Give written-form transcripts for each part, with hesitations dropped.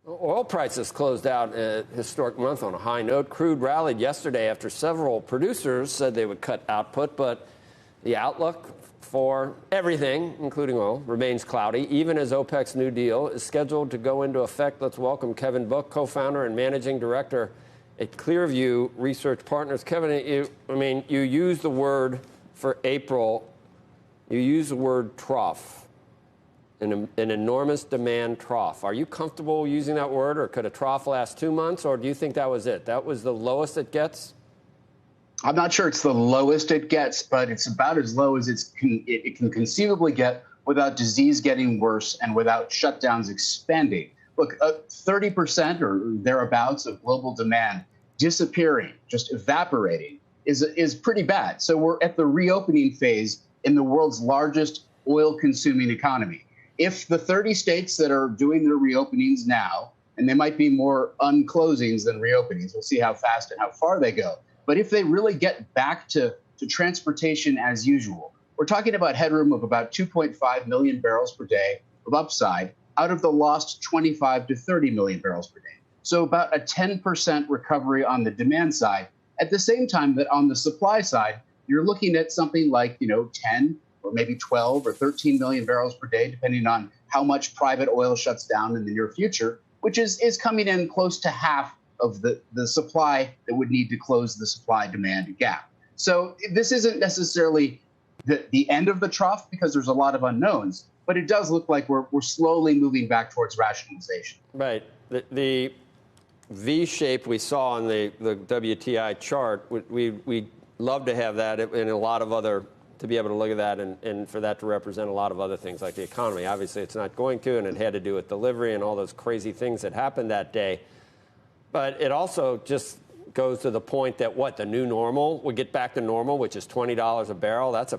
Oil prices closed out a historic month on a high note. Crude rallied yesterday after several producers said they would cut output, but the outlook for everything, including oil, remains cloudy, even as OPEC's new deal is scheduled to go into effect. Let's welcome Kevin Book, co-founder and managing director at ClearView Research Partners. Kevin, you use the word for April, you use the word trough. An enormous demand trough. Are you comfortable using that word, or could a trough last 2 months, or do you think that was it? That was the lowest it gets? I'm not sure it's the lowest it gets, but it's about as low as it can conceivably get without disease getting worse and without shutdowns expanding. Look, 30% or thereabouts of global demand disappearing, just evaporating, is pretty bad. So we're at the reopening phase in the world's largest oil-consuming economy. If the 30 states that are doing their reopenings now, and they might be more unclosings than reopenings, we'll see how fast and how far they go. But if they really get back to transportation as usual, we're talking about headroom of about 2.5 million barrels per day of upside out of the lost 25 to 30 million barrels per day. So about a 10% recovery on the demand side. At the same time that on the supply side, you're looking at something like, 10 or maybe 12 or 13 million barrels per day, depending on how much private oil shuts down in the near future, which is coming in close to half of the supply that would need to close the supply-demand gap. So this isn't necessarily the end of the trough because there's a lot of unknowns, but it does look like we're slowly moving back towards rationalization. Right. The V shape we saw on the WTI chart, we'd love to have that in a lot of other, to be able to look at that and for that to represent a lot of other things like the economy. Obviously, it's not going to, and it had to do with delivery and all those crazy things that happened that day. But it also just goes to the point that the new normal, we get back to normal, which is $20 a barrel. That's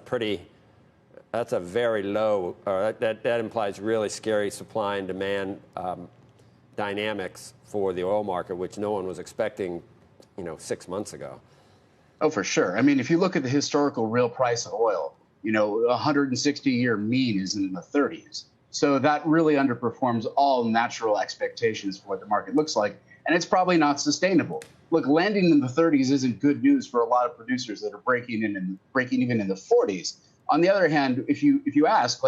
a very low, that implies really scary supply and demand dynamics for the oil market, which no one was expecting, 6 months ago. Oh, for sure. I mean, if you look at the historical real price of oil, 160-year mean is in the 30s. So that really underperforms all natural expectations for what the market looks like. And it's probably not sustainable. Look, landing in the 30s isn't good news for a lot of producers that are breaking even in the 40s. On the other hand, if you ask,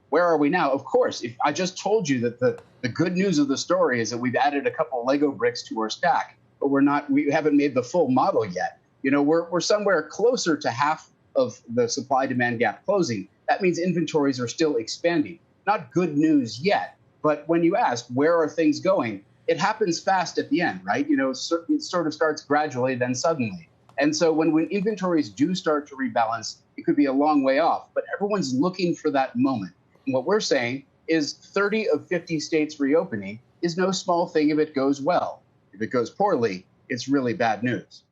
where are we now? Of course, if I just told you that the good news of the story is that we've added a couple Lego bricks to our stack, but we haven't made the full model yet. We're somewhere closer to half of the supply-demand gap closing. That means inventories are still expanding. Not good news yet, but when you ask, where are things going? It happens fast at the end, right? It sort of starts gradually, then suddenly. And so when inventories do start to rebalance, it could be a long way off, but everyone's looking for that moment. And what we're saying is 30 of 50 states reopening is no small thing if it goes well. If it goes poorly, it's really bad news.